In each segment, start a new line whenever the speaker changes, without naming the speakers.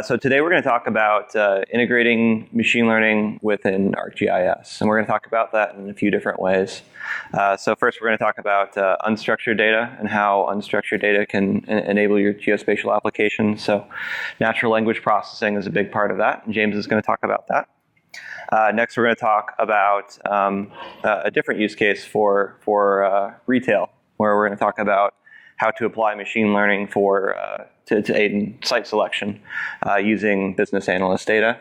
So today we're going to talk about integrating machine learning within ArcGIS, and we're going to talk about that in a few different ways. So first we're going to talk about unstructured data and how unstructured data can enable your geospatial applications. So natural language processing is a big part of that, and James is going to talk about that. Next we're going to talk about a different use case for retail, where we're going to talk about how to apply machine learning to aid in site selection using business analyst data.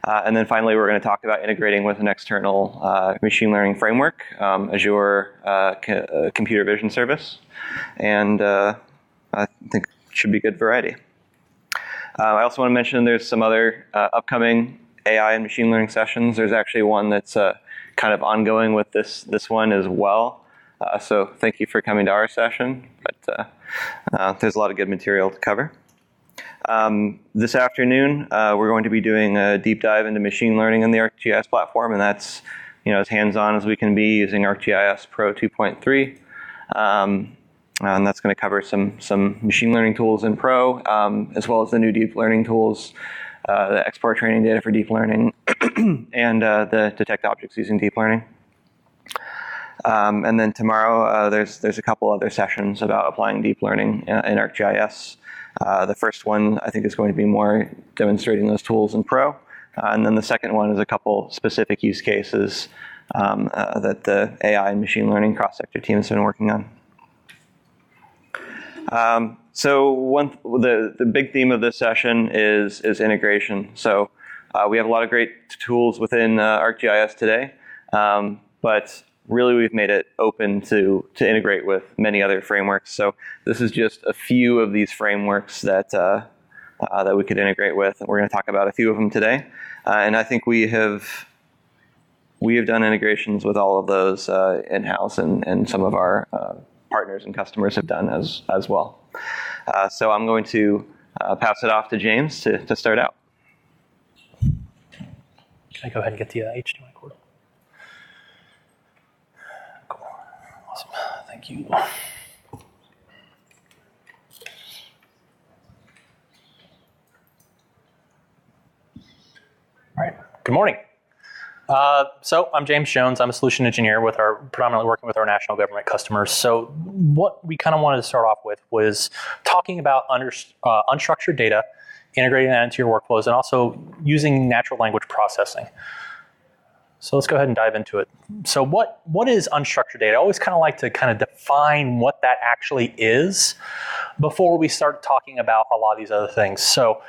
And then finally, we're going to talk about integrating with an external machine learning framework, Azure computer vision service. And I think it should be good variety. I also want to mention there's some other upcoming AI and machine learning sessions. There's actually one that's kind of ongoing with this one as well. So thank you for coming to our session, but there's a lot of good material to cover. This afternoon, we're going to be doing a deep dive into machine learning in the ArcGIS platform, and that's as hands-on as we can be using ArcGIS Pro 2.3. And that's going to cover some machine learning tools in Pro, as well as the new deep learning tools, the export training data for deep learning, and the detect objects using deep learning. And then tomorrow, there's a couple other sessions about applying deep learning in ArcGIS. The first one, I think, is going to be more demonstrating those tools in Pro. And then the second one is a couple specific use cases that the AI and machine learning cross-sector team has been working on. So the big theme of this session is integration. So we have a lot of great tools within ArcGIS today, but really we've made it open to integrate with many other frameworks. So this is just a few of these frameworks that we could integrate with, and we're going to talk about a few of them today. And I think we have done integrations with all of those in-house, and some of our partners and customers have done as well. So I'm going to pass it off to James to start out.
Can I go ahead and get the HDMI cord? Cool. Awesome. Thank you. All right. Good morning. So I'm James Jones. I'm a solution engineer predominantly working with our national government customers. So what we kind of wanted to start off with was talking about unstructured data, integrating that into your workflows, and also using natural language processing. So let's go ahead and dive into it. So what is unstructured data? I always kind of like to define what that actually is before we start talking about a lot of these other things. So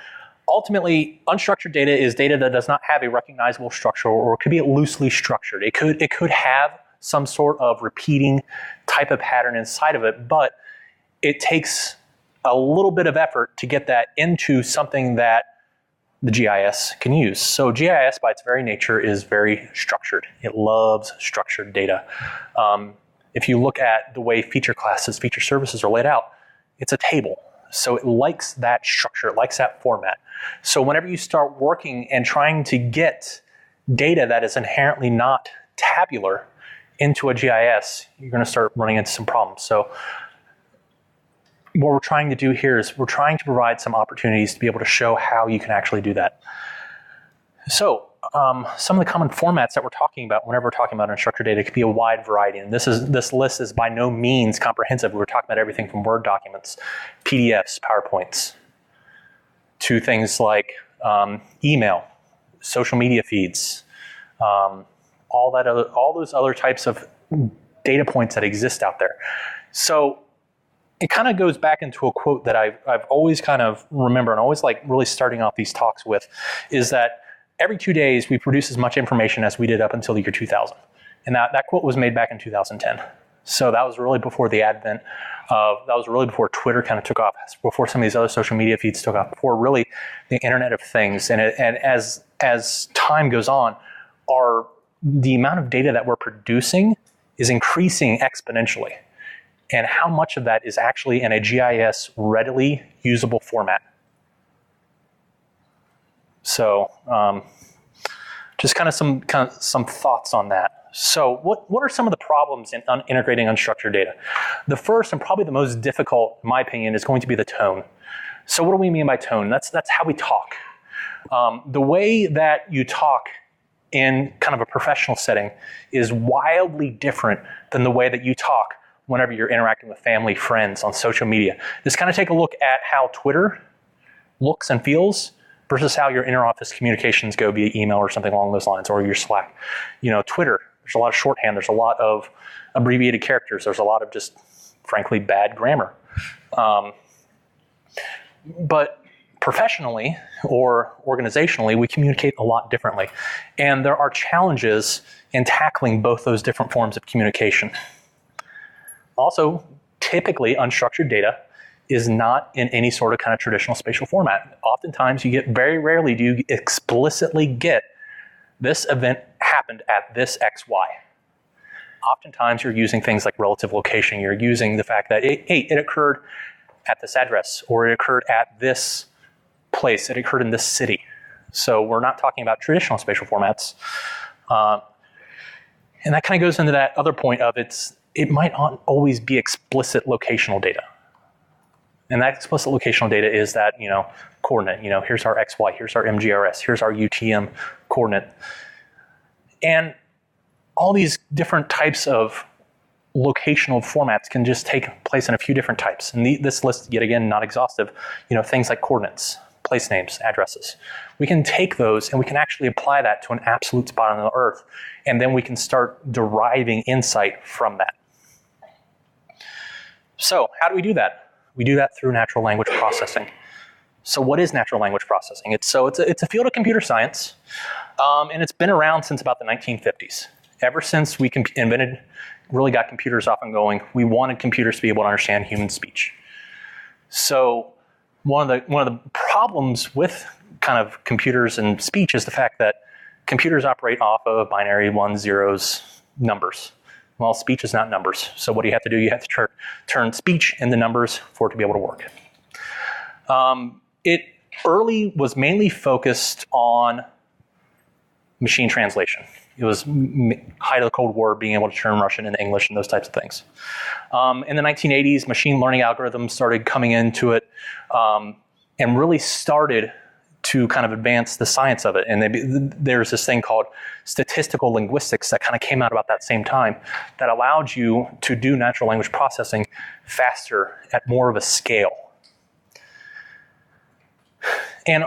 ultimately, unstructured data is data that does not have a recognizable structure, or it could be loosely structured. It could have some sort of repeating type of pattern inside of it, but it takes a little bit of effort to get that into something that the GIS can use. So GIS, by its very nature, is very structured. It loves structured data. If you look at the way feature classes, feature services are laid out, it's a table. So it likes that structure, it likes that format. So whenever you start working and trying to get data that is inherently not tabular into a GIS, you're going to start running into some problems. So what we're trying to do here is we're trying to provide some opportunities to be able to show how you can actually do that. So some of the common formats that we're talking about whenever we're talking about unstructured data could be a wide variety. And this list is by no means comprehensive. We're talking about everything from Word documents, PDFs, PowerPoints, to things like email, social media feeds, all those other types of data points that exist out there. So it kind of goes back into a quote that I've always kind of remember, and always like really starting off these talks with, is that every 2 days we produce as much information as we did up until the year 2000. And that quote was made back in 2010. So that was really before the advent of, that was really before Twitter kind of took off, before some of these other social media feeds took off, before really the Internet of Things. And as time goes on, the amount of data that we're producing is increasing exponentially. And how much of that is actually in a GIS readily usable format. So just kind of some thoughts on that. So what are some of the problems in integrating unstructured data? The first and probably the most difficult, in my opinion, is going to be the tone. So what do we mean by tone? That's how we talk. The way that you talk in kind of a professional setting is wildly different than the way that you talk whenever you're interacting with family, friends on social media. Just kind of take a look at how Twitter looks and feels versus how your inter-office communications go via email or something along those lines, or your Slack. Twitter, there's a lot of shorthand, there's a lot of abbreviated characters, there's a lot of just, frankly, bad grammar. But professionally or organizationally, we communicate a lot differently. And there are challenges in tackling both those different forms of communication. Also, typically, unstructured data is not in any sort of kind of traditional spatial format. Oftentimes, very rarely do you explicitly get this event happened at this XY. Oftentimes, you're using things like relative location. You're using the fact that, it occurred at this address, or it occurred at this place, it occurred in this city. So we're not talking about traditional spatial formats. And that kind of goes into that other point of it might not always be explicit locational data. And that explicit locational data is that, coordinate, here's our XY, here's our MGRS, here's our UTM coordinate. And all these different types of locational formats can just take place in a few different types. And this list, yet again, not exhaustive, things like coordinates, place names, addresses. We can take those and we can actually apply that to an absolute spot on the earth. And then we can start deriving insight from that. So how do we do that? We do that through natural language processing. So what is natural language processing? It's a field of computer science, and it's been around since about the 1950s. Ever since we really got computers off and going, we wanted computers to be able to understand human speech. So one of the problems with kind of computers and speech is the fact that computers operate off of binary ones, zeros, numbers. Well, speech is not numbers. So what do you have to do? You have to turn speech into numbers for it to be able to work. It early was mainly focused on machine translation. It was height of the Cold War, being able to turn Russian into English and those types of things. In the 1980s, machine learning algorithms started coming into it and really started to kind of advance the science of it. And there's this thing called statistical linguistics that kind of came out about that same time that allowed you to do natural language processing faster at more of a scale. And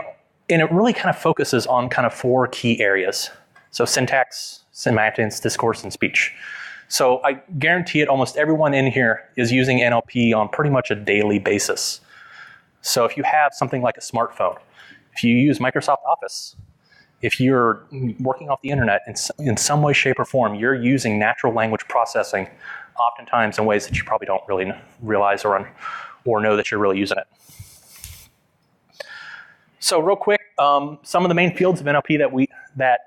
it really kind of focuses on kind of four key areas. So syntax, semantics, discourse, and speech. So I guarantee it, almost everyone in here is using NLP on pretty much a daily basis. So if you have something like a smartphone, if you use Microsoft Office, if you're working off the internet in some way, shape, or form, you're using natural language processing oftentimes in ways that you probably don't really realize or know that you're really using it. So real quick, some of the main fields of NLP that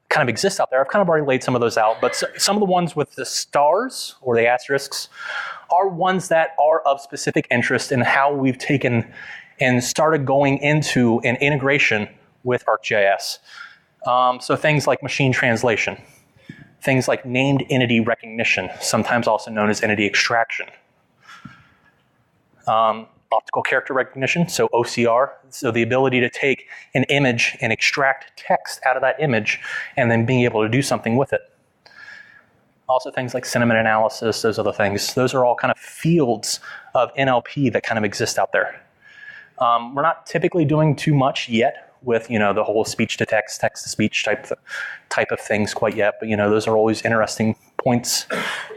kind of exist out there, I've kind of already laid some of those out, but some of the ones with the stars or the asterisks are ones that are of specific interest in how we've taken and started going into an integration with ArcGIS. So things like machine translation, things like named entity recognition, sometimes also known as entity extraction. Optical character recognition, so OCR, so the ability to take an image and extract text out of that image and then being able to do something with it. Also things like sentiment analysis, those other things. Those are all kind of fields of NLP that kind of exist out there. We're not typically doing too much yet with, the whole speech to text, text to speech type of things quite yet, but those are always interesting points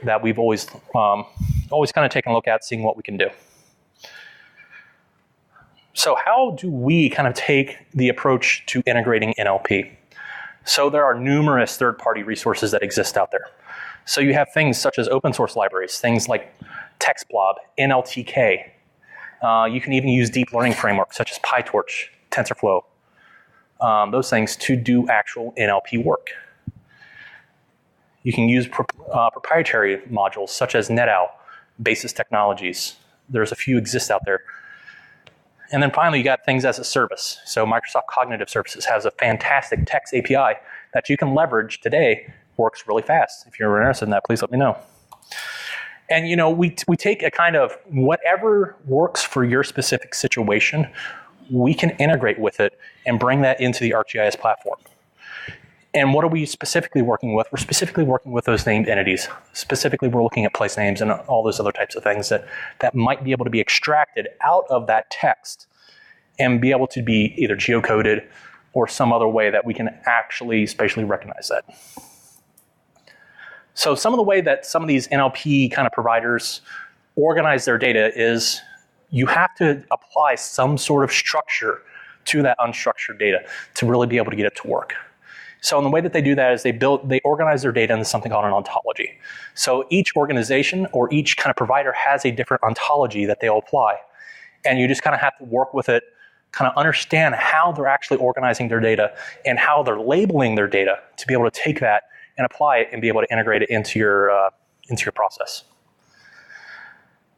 that we've always kind of taken a look at, seeing what we can do. So how do we kind of take the approach to integrating NLP? So there are numerous third-party resources that exist out there. So you have things such as open source libraries, things like TextBlob, NLTK. You can even use deep learning frameworks such as PyTorch, TensorFlow, those things to do actual NLP work. You can use proprietary modules such as NetOwl, Basis Technologies. There's a few exist out there. And then finally, you got things as a service. So Microsoft Cognitive Services has a fantastic text API that you can leverage today. Works really fast. If you're interested in that, please let me know. And we take a kind of whatever works for your specific situation, we can integrate with it and bring that into the ArcGIS platform. And what are we specifically working with? We're specifically working with those named entities. Specifically, we're looking at place names and all those other types of things that might be able to be extracted out of that text and be able to be either geocoded or some other way that we can actually spatially recognize that. So some of the way that some of these NLP kind of providers organize their data is you have to apply some sort of structure to that unstructured data to really be able to get it to work. So in the way that they do that is they organize their data into something called an ontology. So each organization or each kind of provider has a different ontology that they'll apply. And you just kind of have to work with it, kind of understand how they're actually organizing their data and how they're labeling their data to be able to take that and apply it and be able to integrate it into your process.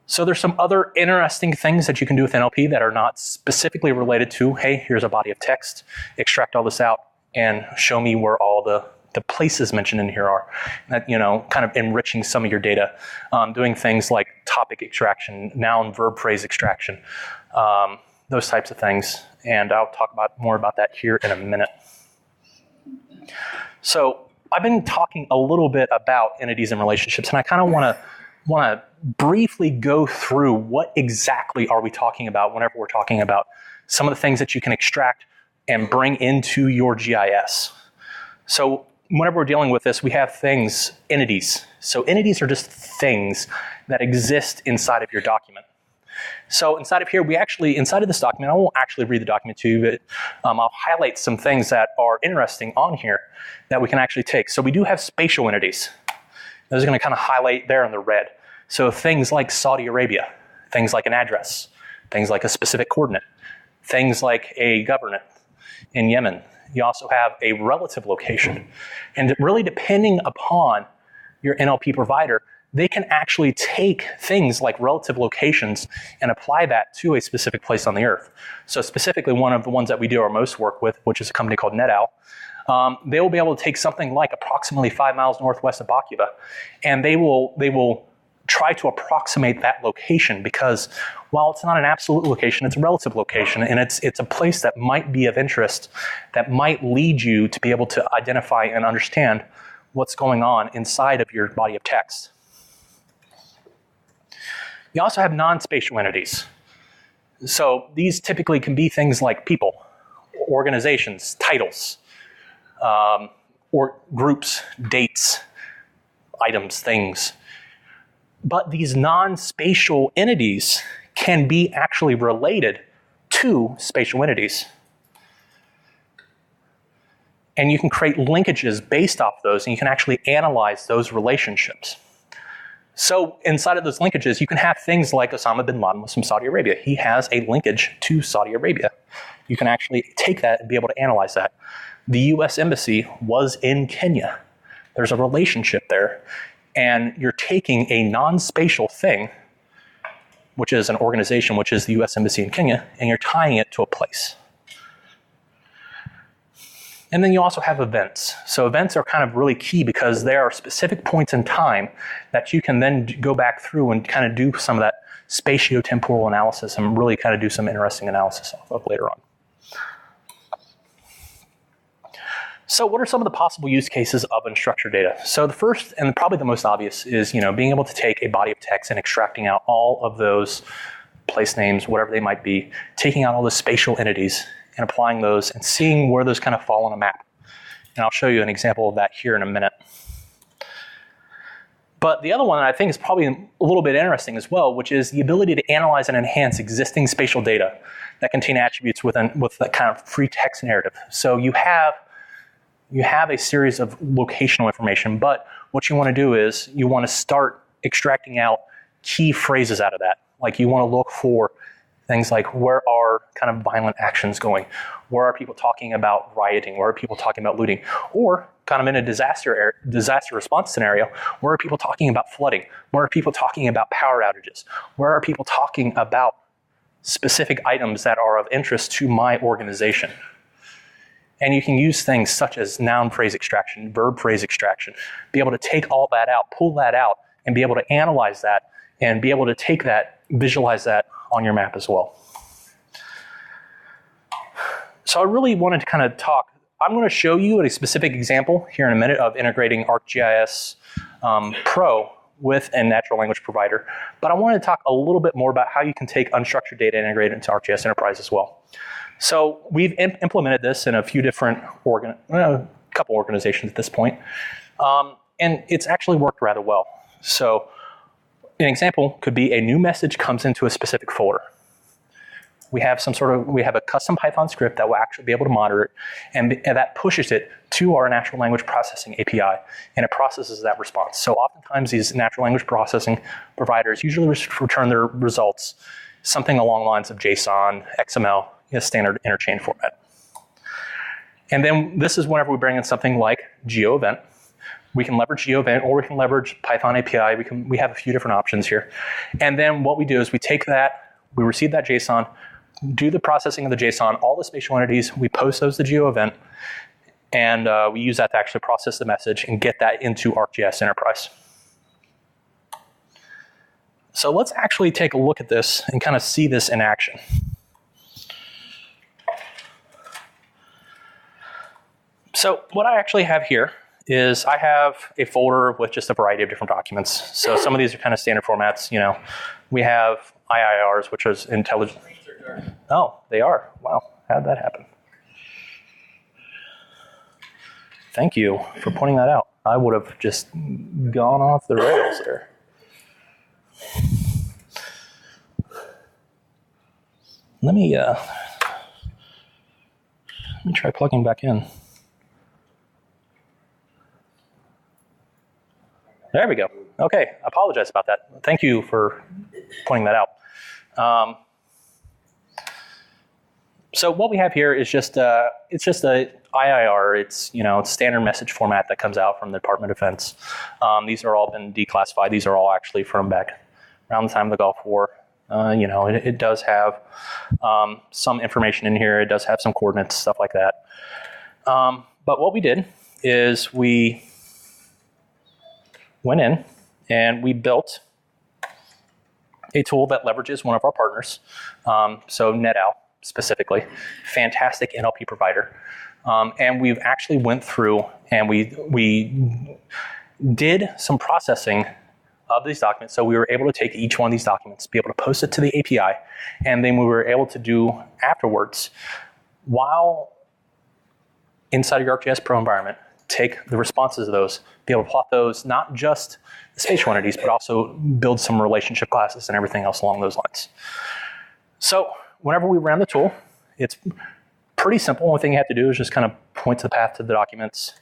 So there's some other interesting things that you can do with NLP that are not specifically related to, hey, here's a body of text, extract all this out, and show me where all the places mentioned in here are. That, kind of enriching some of your data, doing things like topic extraction, noun, verb, phrase extraction, those types of things. And I'll talk more about that here in a minute. So I've been talking a little bit about entities and relationships, and I kind of want to briefly go through what exactly are we talking about whenever we're talking about some of the things that you can extract and bring into your GIS. So whenever we're dealing with this, we have entities. So entities are just things that exist inside of your document. So inside of here, inside of this document, I won't actually read the document to you, but I'll highlight some things that are interesting on here that we can actually take. So we do have spatial entities. Those are going to kind of highlight there in the red. So things like Saudi Arabia, things like an address, things like a specific coordinate, things like a government in Yemen. You also have a relative location. And really depending upon your NLP provider, they can actually take things like relative locations and apply that to a specific place on the earth. So specifically, one of the ones that we do our most work with, which is a company called NetOwl, they will be able to take something like approximately 5 miles northwest of Bakuba, and they will try to approximate that location, because while it's not an absolute location, it's a relative location, and it's a place that might be of interest, that might lead you to be able to identify and understand what's going on inside of your body of text. You also have non-spatial entities. So these typically can be things like people, organizations, titles, or groups, dates, items, things. But these non-spatial entities can be actually related to spatial entities. And you can create linkages based off those, and you can actually analyze those relationships. So inside of those linkages, you can have things like Osama bin Laden was from Saudi Arabia. He has a linkage to Saudi Arabia. You can actually take that and be able to analyze that. The US Embassy was in Kenya. There's a relationship there. And you're taking a non-spatial thing, which is an organization, which is the US Embassy in Kenya, and you're tying it to a place. And then you also have events. So events are kind of really key because there are specific points in time that you can then go back through and kind of do some of that spatiotemporal analysis and really kind of do some interesting analysis of later on. So what are some of the possible use cases of unstructured data? So the first and probably the most obvious is, being able to take a body of text and extracting out all of those place names, whatever they might be, taking out all the spatial entities and applying those and seeing where those kind of fall on a map. And I'll show you an example of that here in a minute. But the other one I think is probably a little bit interesting as well, which is the ability to analyze and enhance existing spatial data that contain attributes with that kind of free text narrative. So you have a series of locational information, but what you want to do is you want to start extracting out key phrases out of that. Like you want to look for things like, where are kind of violent actions going? Where are people talking about rioting? Where are people talking about looting? Or kind of in a disaster response scenario, where are people talking about flooding? Where are people talking about power outages? Where are people talking about specific items that are of interest to my organization? And you can use things such as noun phrase extraction, verb phrase extraction, be able to take all that out, pull that out, and be able to analyze that and be able to take that, visualize that on your map as well. So I really wanted to kind of talk. I'm going to show you a specific example here in a minute of integrating ArcGIS Pro with a natural language provider. But I wanted to talk a little bit more about how you can take unstructured data and integrate it into ArcGIS Enterprise as well. So we've implemented this in a few different couple organizations at this point. And it's actually worked rather well. So an example could be a new message comes into a specific folder. We have a custom Python script that will actually be able to monitor it, and that pushes it to our natural language processing API, and it processes that response. So oftentimes these natural language processing providers usually return their results something along the lines of JSON, XML, standard interchange format. And then this is whenever we bring in something like GeoEvent. We can leverage GeoEvent, or we can leverage Python API. We have a few different options here. And then what we do is we take that, we receive that JSON, do the processing of the JSON, all the spatial entities, we post those to GeoEvent, and we use that to actually process the message and get that into ArcGIS Enterprise. So let's actually take a look at this and kind of see this in action. So what I actually have here is I have a folder with just a variety of different documents. So some of these are kind of standard formats. We have IIRs, which is intelligent. Oh, they are. Wow, how did that happen? Thank you for pointing that out. I would have just gone off the rails there. Let me try plugging back in. There we go. Okay, I apologize about that. Thank you for pointing that out. So what we have here is just it's just a IIR. It's standard message format that comes out from the Department of Defense. These are all been declassified. These are all actually from back around the time of the Gulf War. It does have some information in here. It does have some coordinates, stuff like that. But what we did is we went in and we built a tool that leverages one of our partners. So NetOwl specifically, fantastic NLP provider. And we've actually went through and we did some processing of these documents. So we were able to take each one of these documents, be able to post it to the API, and then we were able to do afterwards, while inside of your ArcGIS Pro environment, take the responses of those, be able to plot those, not just the spatial entities, but also build some relationship classes and everything else along those lines. So whenever we ran the tool, it's pretty simple. Only thing you have to do is just kind of point to the path to the documents,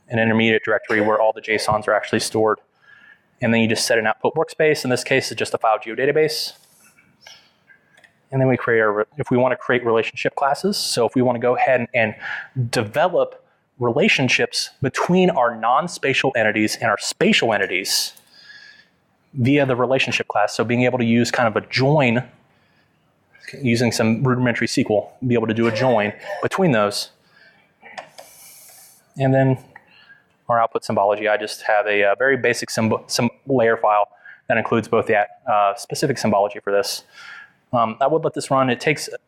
an intermediate directory where all the JSONs are actually stored. And then you just set an output workspace. In this case, it's just a file geodatabase. And then we create if we want to create relationship classes. So if we want to go ahead and develop relationships between our non-spatial entities and our spatial entities via the relationship class. So being able to use kind of a join, using some rudimentary SQL, be able to do a join between those. And then our output symbology, I just have a very basic some layer file that includes both the specific symbology for this. I would let this run.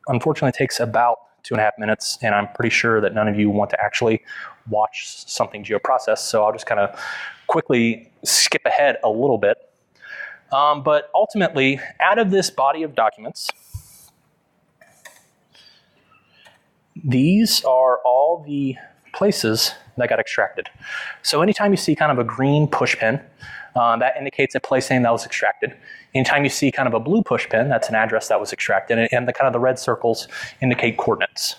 Unfortunately, it takes about 2.5 minutes, and I'm pretty sure that none of you want to actually watch something geoprocess, so I'll just kind of quickly skip ahead a little bit. But ultimately, out of this body of documents, these are all the places that got extracted. So anytime you see kind of a green push pin, that indicates a place name that was extracted. Anytime you see kind of a blue push pin, that's an address that was extracted, and the kind of the red circles indicate coordinates.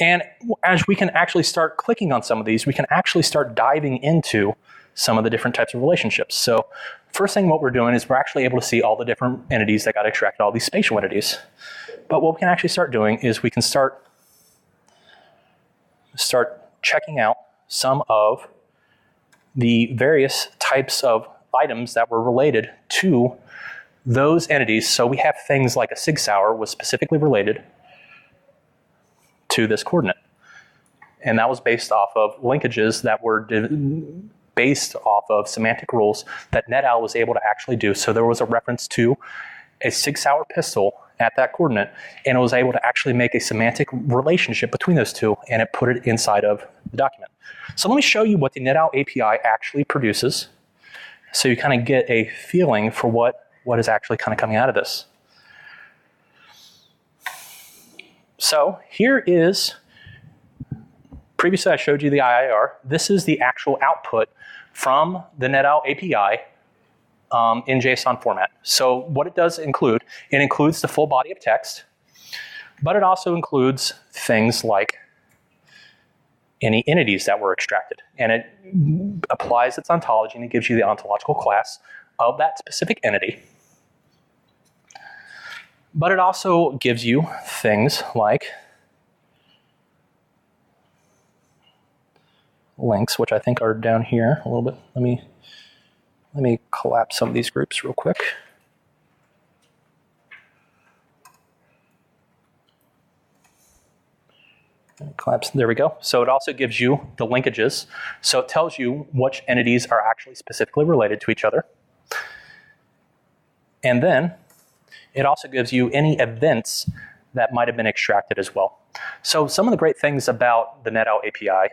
And as we can actually start clicking on some of these, we can actually start diving into some of the different types of relationships. So first thing what we're doing is we're actually able to see all the different entities that got extracted, all these spatial entities. But what we can actually start doing is we can start checking out some of the various types of items that were related to those entities. So we have things like a sig sauer was specifically related to this coordinate. And that was based off of linkages that were based off of semantic rules that NetOwl was able to actually do. So there was a reference to a 6-hour pistol at that coordinate, and it was able to actually make a semantic relationship between those two, and it put it inside of the document. So let me show you what the NetOwl API actually produces, so you kind of get a feeling for what is actually kind of coming out of this. So here is, previously I showed you the IIR. This is the actual output from the NetOwl API in JSON format. So what it does include, it includes the full body of text, but it also includes things like any entities that were extracted. And it applies its ontology, and it gives you the ontological class of that specific entity. But it also gives you things like links, which I think are down here a little bit. Let me collapse some of these groups real quick. Collapse, there we go. So it also gives you the linkages. So it tells you which entities are actually specifically related to each other. And then it also gives you any events that might have been extracted as well. So some of the great things about the NetOwl API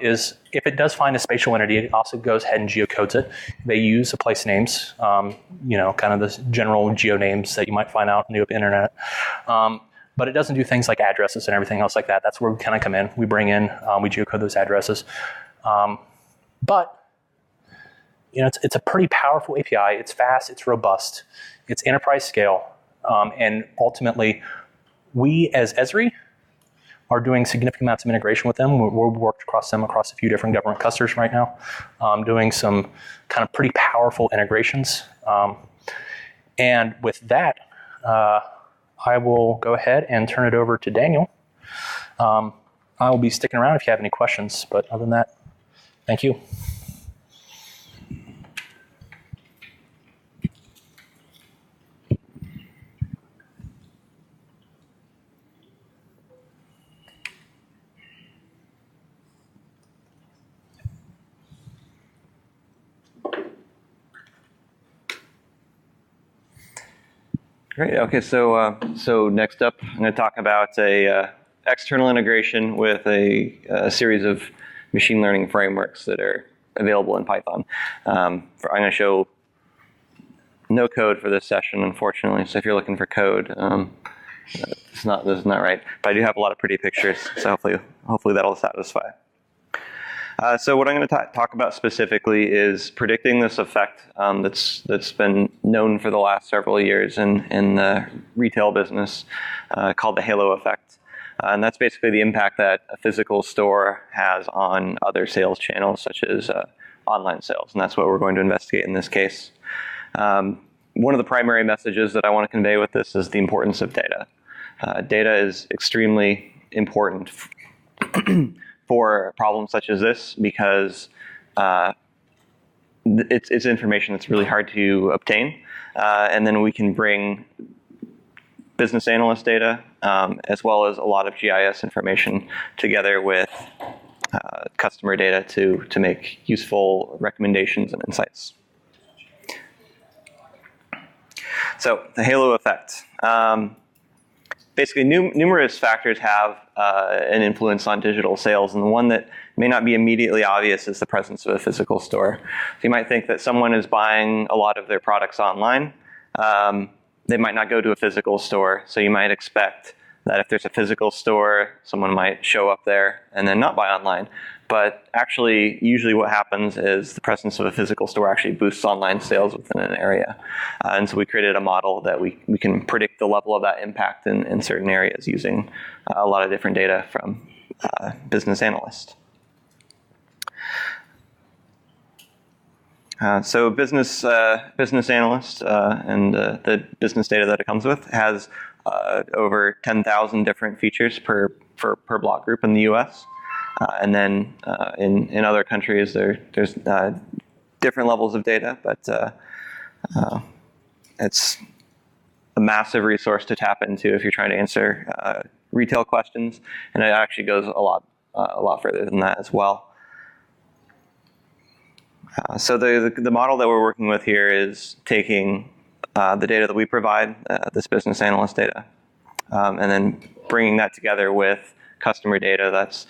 is if it does find a spatial entity, it also goes ahead and geocodes it. They use the place names, kind of the general geo names that you might find out on the open internet. But it doesn't do things like addresses and everything else like that. That's where we kind of come in. We bring in, we geocode those addresses. But it's a pretty powerful API. It's fast, it's robust, it's enterprise scale, and ultimately, we as Esri are doing significant amounts of integration with them. We're worked across them across a few different government customers right now, doing some kind of pretty powerful integrations. And with that, I will go ahead and turn it over to Daniel. I will be sticking around if you have any questions, but other than that, thank you.
Great. Okay. So next up, I'm going to talk about a external integration with a series of machine learning frameworks that are available in Python. I'm going to show no code for this session, unfortunately. So if you're looking for code, this is not right. But I do have a lot of pretty pictures, so hopefully that'll satisfy. So what I'm going to talk about specifically is predicting this effect that's been known for the last several years in the retail business called the halo effect. And that's basically the impact that a physical store has on other sales channels, such as online sales. And that's what we're going to investigate in this case. One of the primary messages that I want to convey with this is the importance of data. Data is extremely important for problems such as this because it's information that's really hard to obtain. And then we can bring business analyst data as well as a lot of GIS information together with customer data to make useful recommendations and insights. So the halo effect. Basically, numerous factors have an influence on digital sales, and the one that may not be immediately obvious is the presence of a physical store. So you might think that someone is buying a lot of their products online. They might not go to a physical store, so you might expect that if there's a physical store, someone might show up there and then not buy online. But actually, usually what happens is the presence of a physical store actually boosts online sales within an area. And so we created a model that we can predict the level of that impact in certain areas using a lot of different data from business analysts. So business analyst and the business data that it comes with has over 10,000 different features per block group in the US. And then in other countries, there's different levels of data, but it's a massive resource to tap into if you're trying to answer retail questions. And it actually goes a a lot further than that as well. So the model that we're working with here is taking the data that we provide, this business analyst data, and then bringing that together with customer data. That's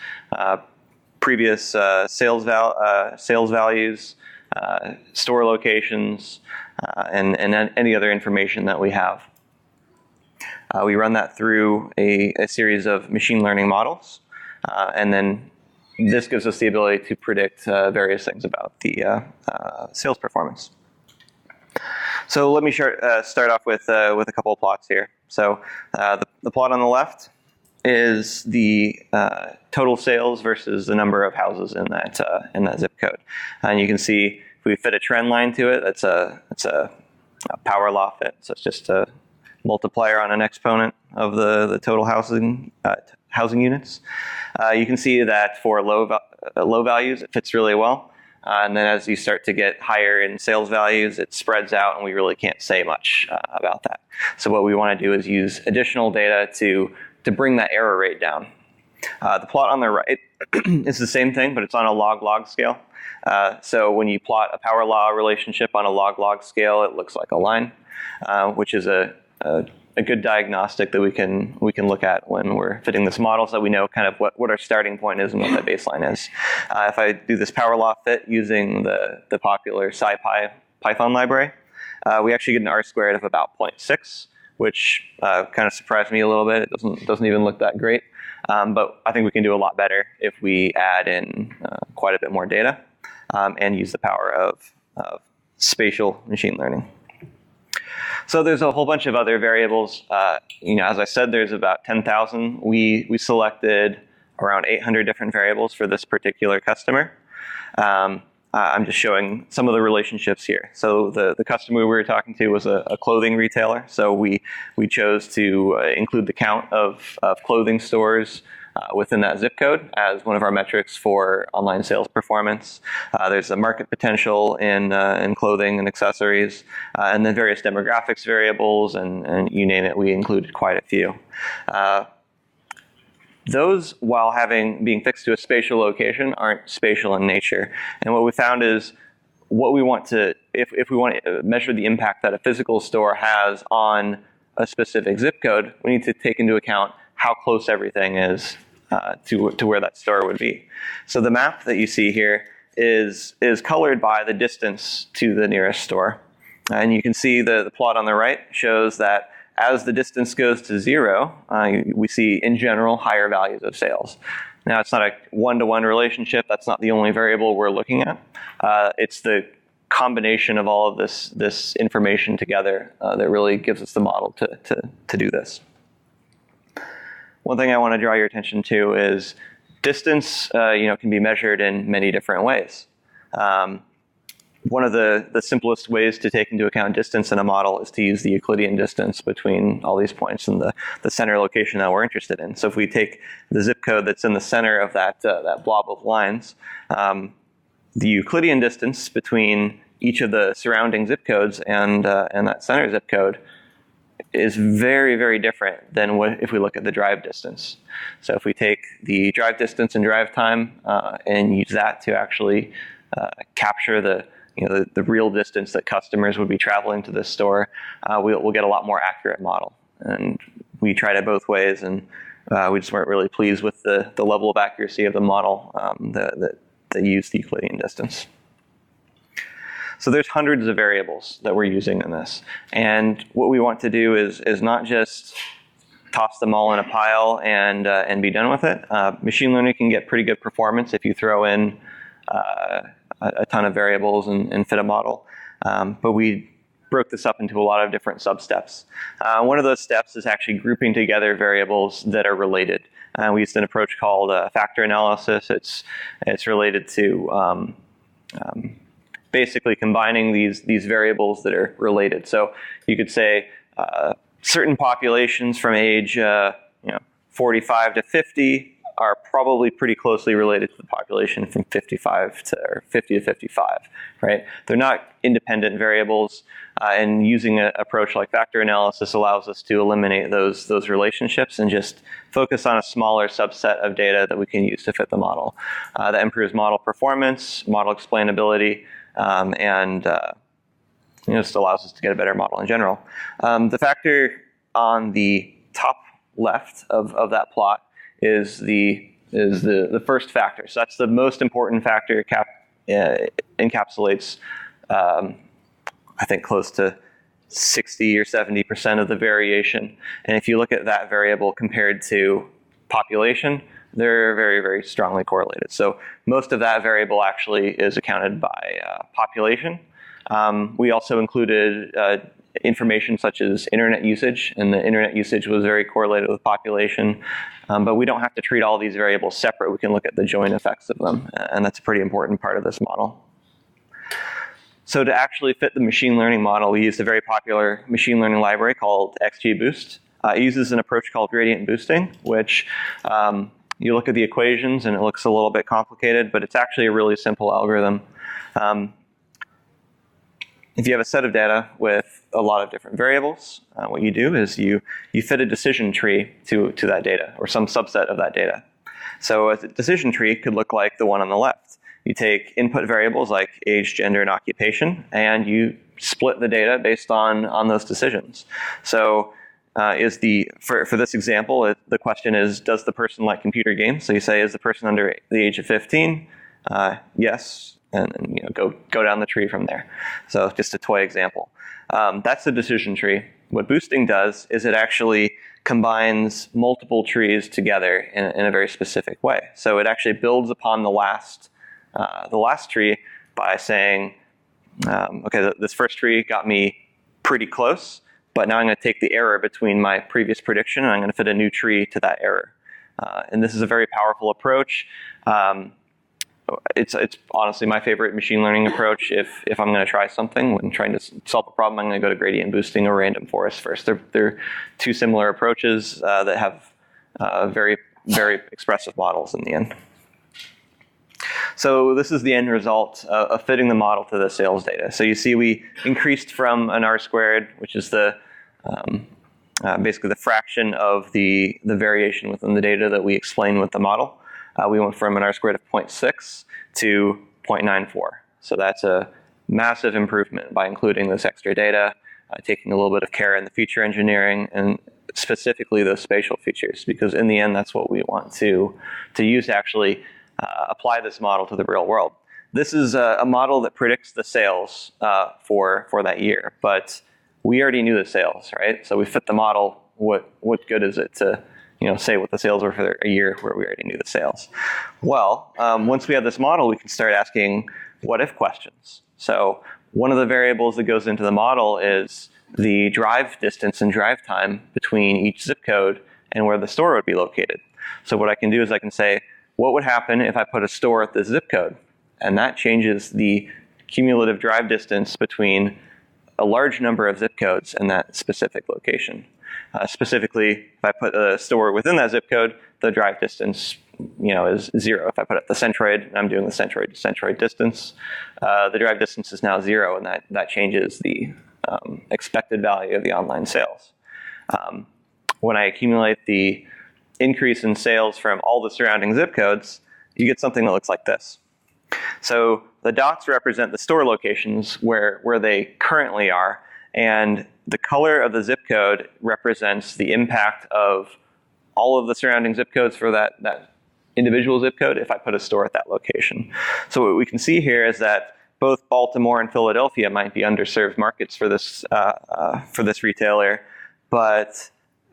previous sales values, store locations, and any other information that we have. We run that through a series of machine learning models, and then this gives us the ability to predict various things about the sales performance. So let me start off with a couple of plots here. So the plot on the left is the total sales versus the number of houses in that zip code, and you can see if we fit a trend line to it, it's a power law fit. So it's just a multiplier on an exponent of the total housing units. You can see that for low values, it fits really well. And then as you start to get higher in sales values, it spreads out, and we really can't say much about that. So what we want to do is use additional data to bring that error rate down. The plot on the right is the same thing, but it's on a log-log scale. So when you plot a power law relationship on a log-log scale, it looks like a line, which is a good diagnostic that we can look at when we're fitting this model, so that we know kind of what our starting point is and what that baseline is. If I do this power law fit using the popular SciPy Python library, we actually get an R-squared of about 0.6, which kind of surprised me a little bit. It doesn't even look that great, but I think we can do a lot better if we add in quite a bit more data and use the power of spatial machine learning. So there's a whole bunch of other variables. As I said, there's about 10,000. We selected around 800 different variables for this particular customer. I'm just showing some of the relationships here. So the customer we were talking to was a clothing retailer. So we chose to include the count of clothing stores within that zip code as one of our metrics for online sales performance. There's a market potential in clothing and accessories, and then various demographics variables, and you name it, we included quite a few. Those, while being fixed to a spatial location, aren't spatial in nature. And what we found is what we want to, if we want to measure the impact that a physical store has on a specific zip code, we need to take into account how close everything is to where that store would be. So the map that you see here is colored by the distance to the nearest store. And you can see the plot on the right shows that as the distance goes to 0, we see, in general, higher values of sales. Now, it's not a one-to-one relationship. That's not the only variable we're looking at. It's the combination of all of this information together that really gives us the model to do this. One thing I want to draw your attention to is distance can be measured in many different ways. One of the simplest ways to take into account distance in a model is to use the Euclidean distance between all these points and the center location that we're interested in. So if we take the zip code that's in the center of that blob of lines, the Euclidean distance between each of the surrounding zip codes and that center zip code is very, very different than if we look at the drive distance. So if we take the drive distance and drive time and use that to actually capture the real distance that customers would be traveling to this store, we'll get a lot more accurate model. And we tried it both ways, and we just weren't really pleased with the level of accuracy of the model that used the Euclidean distance. So there's hundreds of variables that we're using in this. And what we want to do is not just toss them all in a pile and be done with it. Machine learning can get pretty good performance if you throw in a ton of variables and fit a model. But we broke this up into a lot of different sub-steps. One of those steps is actually grouping together variables that are related. We used an approach called factor analysis. It's related to basically combining these variables that are related. So you could say certain populations from age 45 to 50 are probably pretty closely related to the population from 55 to or 50 to 55, right? They're not independent variables, and using an approach like factor analysis allows us to eliminate those relationships and just focus on a smaller subset of data that we can use to fit the model. That improves model performance, model explainability, and just allows us to get a better model in general. The factor on the top left of that plot is the first factor. So that's the most important factor. Encapsulates, I think, close to 60 or 70% of the variation. And if you look at that variable compared to population, they're very, very strongly correlated. So most of that variable actually is accounted by population. We also included information such as internet usage, and the internet usage was very correlated with population. But we don't have to treat all these variables separate. We can look at the joint effects of them, and that's a pretty important part of this model. So to actually fit the machine learning model, we used a very popular machine learning library called XGBoost. It uses an approach called gradient boosting, which you look at the equations and it looks a little bit complicated, but it's actually a really simple algorithm. If you have a set of data with a lot of different variables, what you do is you fit a decision tree to that data, or some subset of that data. So a decision tree could look like the one on the left. You take input variables like age, gender, and occupation, and you split the data based on those decisions. So for this example, the question is, does the person like computer games? So you say, is the person under the age of 15? Yes. And go down the tree from there. So just a toy example. That's the decision tree. What boosting does is it actually combines multiple trees together in a very specific way. So it actually builds upon the last tree by saying, okay, this first tree got me pretty close, but now I'm going to take the error between my previous prediction and I'm going to fit a new tree to that error. And this is a very powerful approach. It's honestly my favorite machine learning approach. If I'm going to try something when trying to solve a problem, I'm going to go to gradient boosting or random forest first. They're two similar approaches that have very, very expressive models in the end. So this is the end result of fitting the model to the sales data. So you see we increased from an R squared, which is basically the fraction of the variation within the data that we explain with the model. We went from an R squared of 0.6 to 0.94. So that's a massive improvement by including this extra data, taking a little bit of care in the feature engineering, and specifically those spatial features, because in the end, that's what we want to use to actually apply this model to the real world. This is a model that predicts the sales for that year, but we already knew the sales, right? So we fit the model. What good is it to say what the sales were for a year where we already knew the sales? Well, once we have this model, we can start asking what-if questions. So one of the variables that goes into the model is the drive distance and drive time between each zip code and where the store would be located. So what I can do is I can say, what would happen if I put a store at this zip code? And that changes the cumulative drive distance between a large number of zip codes in that specific location. Specifically, if I put a store within that zip code, the drive distance is 0. If I put it at the centroid, and I'm doing the centroid to centroid distance, the drive distance is now 0, and that changes the expected value of the online sales. When I accumulate the increase in sales from all the surrounding zip codes, you get something that looks like this. So the dots represent the store locations where they currently are, and the color of the zip code represents the impact of all of the surrounding zip codes for that individual zip code if I put a store at that location. So what we can see here is that both Baltimore and Philadelphia might be underserved markets for this retailer, but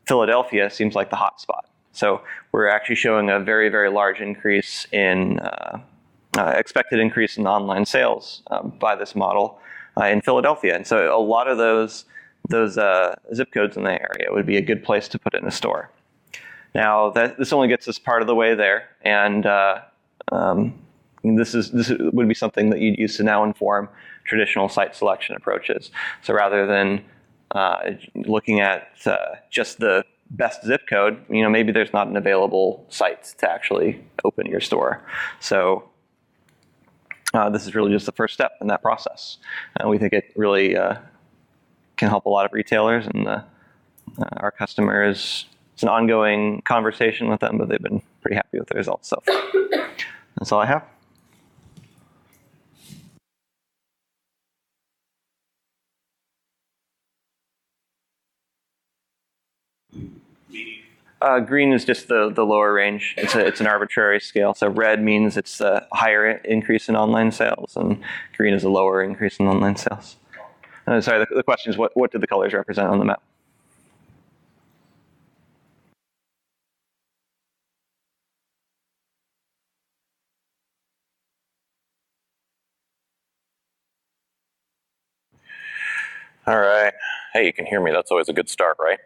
Philadelphia seems like the hot spot. So we're actually showing a very, very large increase in expected increase in online sales by this model in Philadelphia. And so a lot of those zip codes in the area would be a good place to put it in a store. Now, this only gets us part of the way there, and this would be something that you'd use to now inform traditional site selection approaches. So rather than looking at just the best zip code, maybe there's not an available site to actually open your store. So this is really just the first step in that process. We think it really can help a lot of retailers, and our customers, it's an ongoing conversation with them, but they've been pretty happy with the results so far. That's all I have. Green is just the lower range. It's an arbitrary scale. So red means it's a higher increase in online sales, and green is a lower increase in online sales. Sorry, the question is what do the colors represent on the map?
All right. Hey, you can hear me. That's always a good start, right?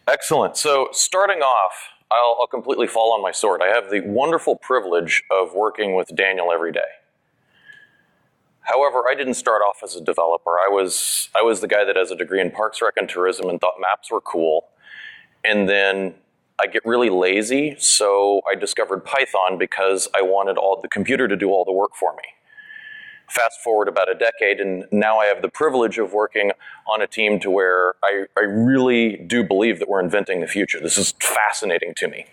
Excellent. So starting off, I'll completely fall on my sword. I have the wonderful privilege of working with Daniel every day. However, I didn't start off as a developer. I was the guy that has a degree in Parks, Rec, and Tourism and thought maps were cool. And then I get really lazy, so I discovered Python because I wanted the computer to do all the work for me. Fast forward about a decade, and now I have the privilege of working on a team to where I really do believe that we're inventing the future. This is fascinating to me.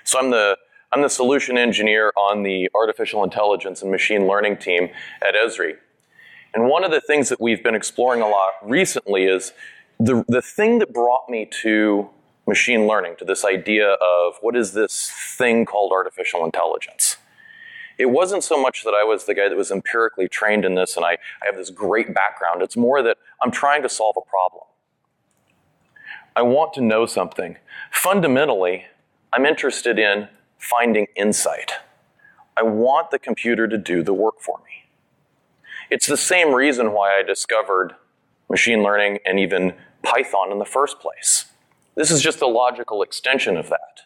So I'm the solution engineer on the artificial intelligence and machine learning team at Esri. And one of the things that we've been exploring a lot recently is the thing that brought me to machine learning, to this idea of what is this thing called artificial intelligence. It wasn't so much that I was the guy that was empirically trained in this and I have this great background. It's more that I'm trying to solve a problem. I want to know something. Fundamentally, I'm interested in finding insight. I want the computer to do the work for me. It's the same reason why I discovered machine learning and even Python in the first place. This is just a logical extension of that.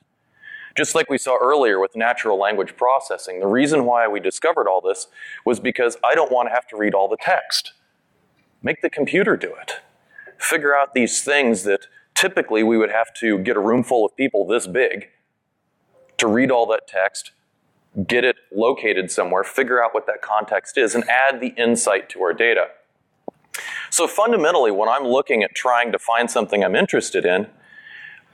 Just like we saw earlier with natural language processing, the reason why we discovered all this was because I don't want to have to read all the text. Make the computer do it. Figure out these things that typically we would have to get a room full of people this big to read all that text, get it located somewhere, figure out what that context is, and add the insight to our data. So fundamentally, when I'm looking at trying to find something I'm interested in,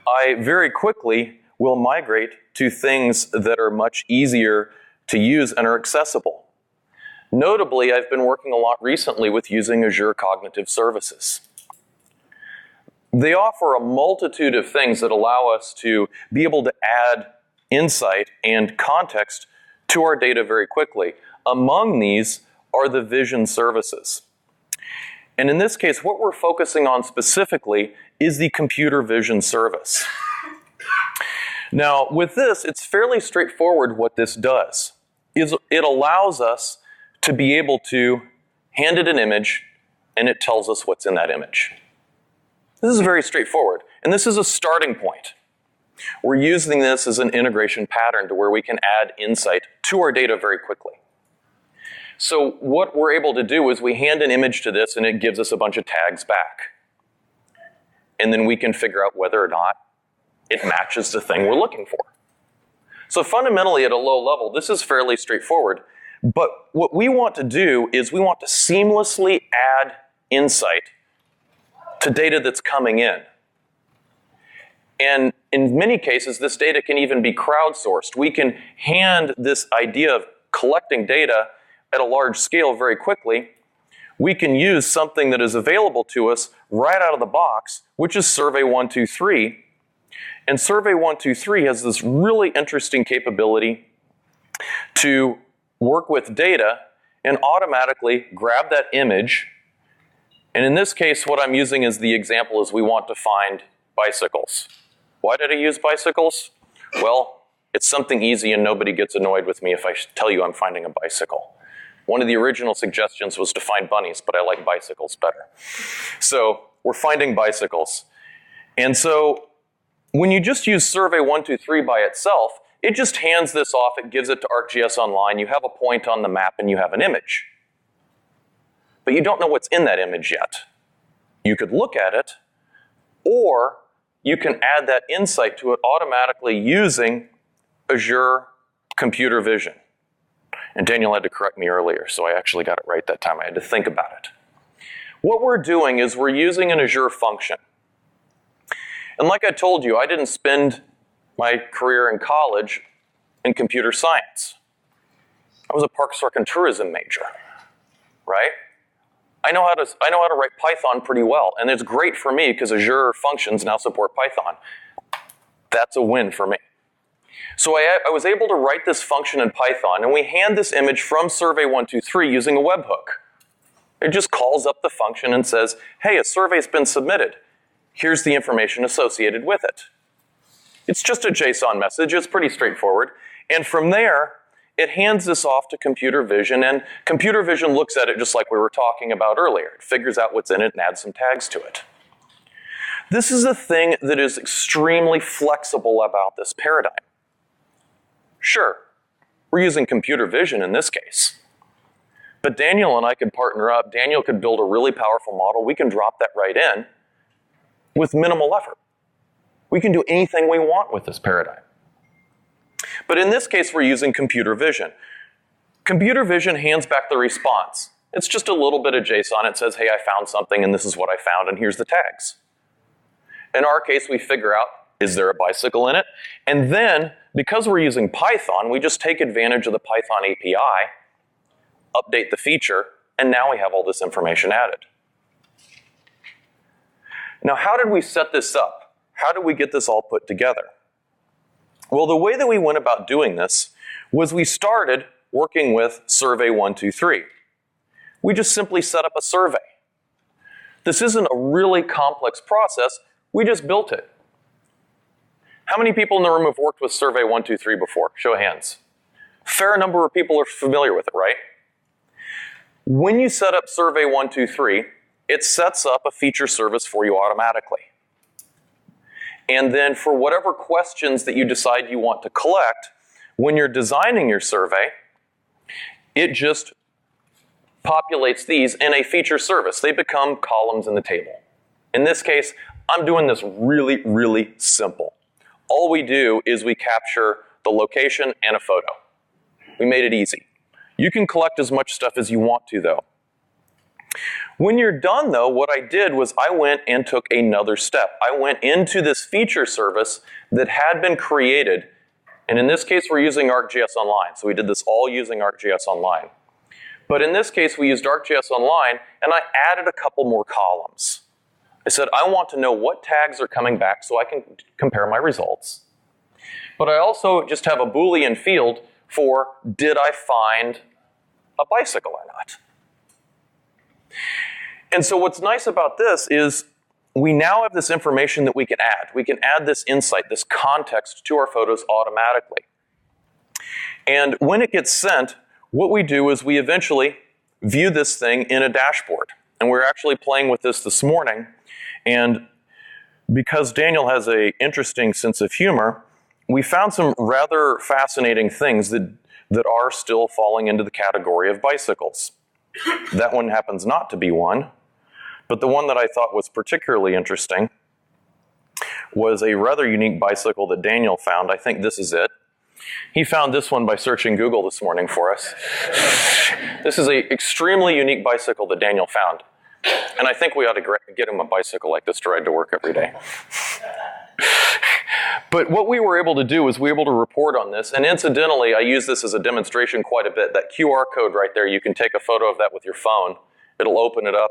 I very quickly will migrate to things that are much easier to use and are accessible. Notably, I've been working a lot recently with using Azure Cognitive Services. They offer a multitude of things that allow us to be able to add insight and context to our data very quickly. Among these are the vision services. And in this case, what we're focusing on specifically is the computer vision service. Now, with this, it's fairly straightforward what this does. It allows us to be able to hand it an image, and it tells us what's in that image. This is very straightforward, and this is a starting point. We're using this as an integration pattern to where we can add insight to our data very quickly. So what we're able to do is we hand an image to this, and it gives us a bunch of tags back. And then we can figure out whether or not it matches the thing we're looking for. So fundamentally, at a low level, this is fairly straightforward. But what we want to do is we want to seamlessly add insight to data that's coming in. And in many cases, this data can even be crowdsourced. We can hand this idea of collecting data at a large scale very quickly. We can use something that is available to us right out of the box, which is Survey 123. And Survey 123 has this really interesting capability to work with data and automatically grab that image. And in this case, what I'm using as the example is we want to find bicycles. Why did I use bicycles? Well, it's something easy and nobody gets annoyed with me if I tell you I'm finding a bicycle. One of the original suggestions was to find bunnies, but I like bicycles better. So we're finding bicycles. And so when you just use Survey 123 by itself, it just hands this off, it gives it to ArcGIS Online, you have a point on the map and you have an image. But you don't know what's in that image yet. You could look at it, or you can add that insight to it automatically using Azure Computer Vision. And Daniel had to correct me earlier, so I actually got it right that time. I had to think about it. What we're doing is we're using an Azure function. And like I told you, I didn't spend my career in college in computer science. I was a Parks, Rec, and Tourism major, right? I know how to write Python pretty well, and it's great for me because Azure functions now support Python. That's a win for me. So I was able to write this function in Python, and we hand this image from survey123 using a webhook. It just calls up the function and says, hey, a survey's been submitted. Here's the information associated with it. It's just a JSON message. It's pretty straightforward. And from there, it hands this off to computer vision, and computer vision looks at it just like we were talking about earlier. It figures out what's in it and adds some tags to it. This is a thing that is extremely flexible about this paradigm. Sure, we're using computer vision in this case. But Daniel and I could partner up. Daniel could build a really powerful model. We can drop that right in with minimal effort. We can do anything we want with this paradigm. But in this case, we're using computer vision. Computer vision hands back the response. It's just a little bit of JSON. It says, hey, I found something, and this is what I found, and here's the tags. In our case, we figure out, is there a bicycle in it? And then, because we're using Python, we just take advantage of the Python API, update the feature, and now we have all this information added. Now, how did we set this up? How did we get this all put together? Well, the way that we went about doing this was we started working with Survey123. We just simply set up a survey. This isn't a really complex process. We just built it. How many people in the room have worked with Survey123 before? Show of hands. Fair number of people are familiar with it, right? When you set up Survey123, it sets up a feature service for you automatically. And then for whatever questions that you decide you want to collect, when you're designing your survey, it just populates these in a feature service. They become columns in the table. In this case, I'm doing this really, really simple. All we do is we capture the location and a photo. We made it easy. You can collect as much stuff as you want to, though. When you're done, though, what I did was I went and took another step. I went into this feature service that had been created, and in this case, we're using ArcGIS Online, so we did this all using ArcGIS Online. But in this case, we used ArcGIS Online, and I added a couple more columns. I said, I want to know what tags are coming back so I can compare my results. But I also just have a Boolean field for, did I find a bicycle or not? And so what's nice about this is we now have this information that we can add. We can add this insight, this context to our photos automatically. And when it gets sent, what we do is we eventually view this thing in a dashboard. And we're actually playing with this morning. And because Daniel has an interesting sense of humor, we found some rather fascinating things that are still falling into the category of bicycles. That one happens not to be one, but the one that I thought was particularly interesting was a rather unique bicycle that Daniel found. I think this is it. He found this one by searching Google this morning for us. This is an extremely unique bicycle that Daniel found. And I think we ought to get him a bicycle like this to ride to work every day. But what we were able to do is we were able to report on this. And incidentally, I use this as a demonstration quite a bit. That QR code right there, you can take a photo of that with your phone. It'll open it up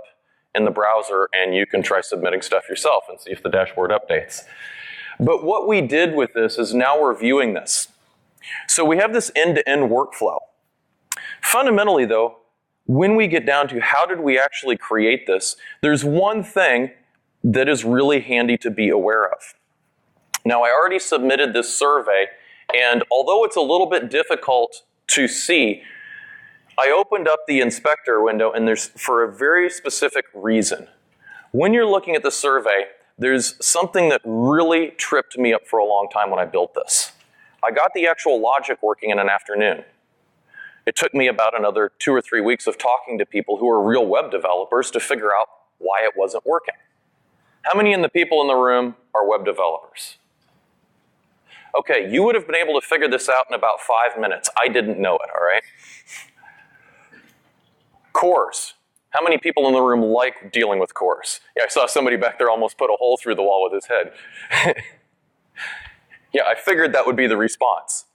in the browser, and you can try submitting stuff yourself and see if the dashboard updates. But what we did with this is now we're viewing this. So we have this end-to-end workflow. Fundamentally, though, when we get down to how did we actually create this, there's one thing that is really handy to be aware of. Now, I already submitted this survey, and although it's a little bit difficult to see, I opened up the inspector window, and there's for a very specific reason. When you're looking at the survey, there's something that really tripped me up for a long time when I built this. I got the actual logic working in an afternoon. It took me about another 2 or 3 weeks of talking to people who are real web developers to figure out why it wasn't working. How many of the people in the room are web developers. Okay, you would have been able to figure this out in about 5 minutes. I didn't know it, all right? Cores. How many people in the room like dealing with cores? Yeah, I saw somebody back there almost put a hole through the wall with his head. Yeah, I figured that would be the response.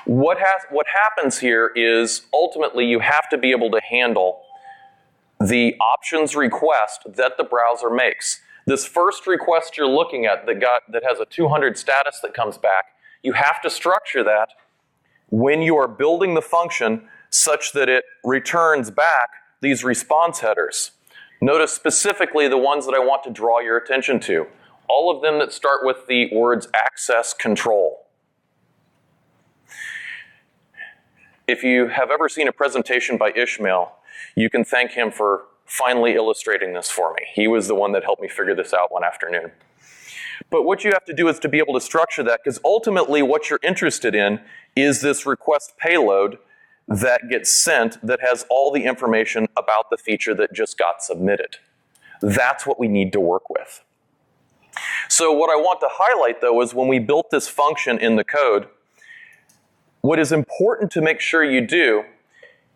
What happens here is ultimately you have to be able to handle the options request that the browser makes. This first request you're looking at that has a 200 status that comes back, you have to structure that when you are building the function such that it returns back these response headers. Notice specifically the ones that I want to draw your attention to. All of them that start with the words access control. If you have ever seen a presentation by Ishmael, you can thank him for finally illustrating this for me. He was the one that helped me figure this out one afternoon. But what you have to do is to be able to structure that, because ultimately what you're interested in is this request payload that gets sent that has all the information about the feature that just got submitted. That's what we need to work with. So what I want to highlight, though, is when we built this function in the code, what is important to make sure you do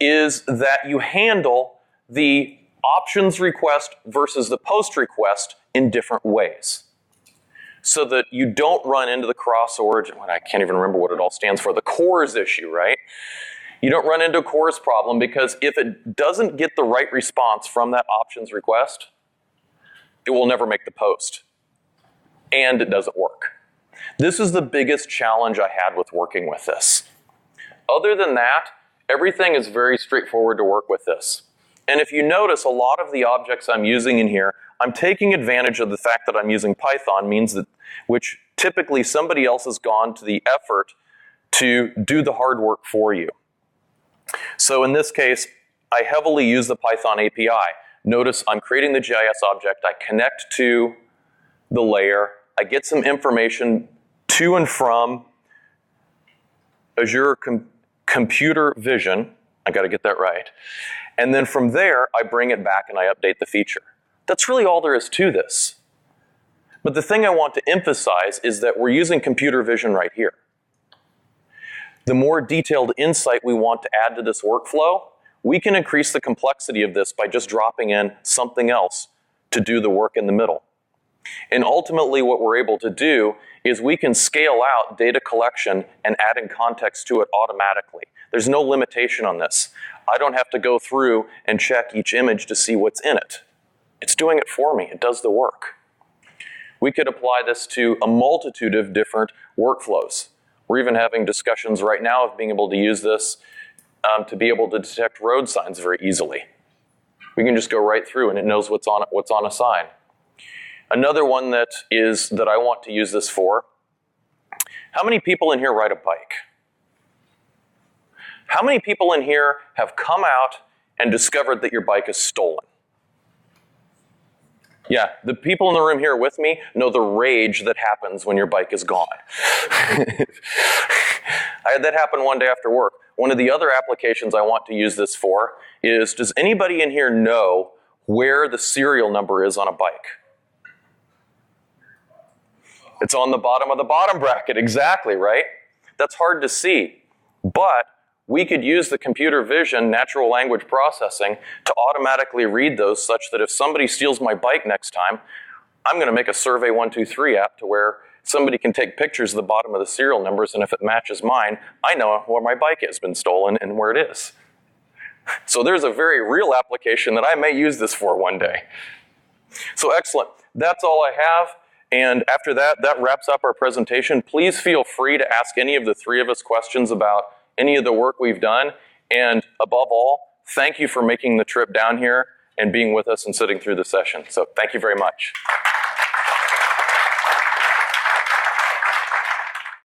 is that you handle the options request versus the post request in different ways, so that you don't run into the cross origin, I can't even remember what it all stands for, the cores issue, right? You don't run into a cores problem, because if it doesn't get the right response from that options request, it will never make the post. And it doesn't work. This is the biggest challenge I had with working with this. Other than that, everything is very straightforward to work with this. And if you notice, a lot of the objects I'm using in here, I'm taking advantage of the fact that I'm using Python, means that, which typically somebody else has gone to the effort to do the hard work for you. So in this case, I heavily use the Python API. Notice I'm creating the GIS object, I connect to the layer, I get some information to and from Azure Computer Vision, I gotta get that right, and then from there, I bring it back and I update the feature. That's really all there is to this. But the thing I want to emphasize is that we're using computer vision right here. The more detailed insight we want to add to this workflow, we can increase the complexity of this by just dropping in something else to do the work in the middle. And ultimately what we're able to do is we can scale out data collection and adding context to it automatically. There's no limitation on this. I don't have to go through and check each image to see what's in it. It's doing it for me. It does the work. We could apply this to a multitude of different workflows. We're even having discussions right now of being able to use this to be able to detect road signs very easily. We can just go right through and it knows what's on a sign. Another one that I want to use this for, how many people in here ride a bike? How many people in here have come out and discovered that your bike is stolen? Yeah, the people in the room here with me know the rage that happens when your bike is gone. I had that happen one day after work. One of the other applications I want to use this for is, does anybody in here know where the serial number is on a bike? It's on the bottom of the bottom bracket, exactly, right? That's hard to see, but we could use the computer vision natural language processing to automatically read those, such that if somebody steals my bike next time, I'm going to make a Survey 123 app to where somebody can take pictures of the bottom of the serial numbers, and if it matches mine, I know where my bike has been stolen and where it is. So there's a very real application that I may use this for one day. So excellent. That's all I have. And after that wraps up our presentation. Please feel free to ask any of the three of us questions about any of the work we've done. And above all, thank you for making the trip down here and being with us and sitting through the session. So thank you very much.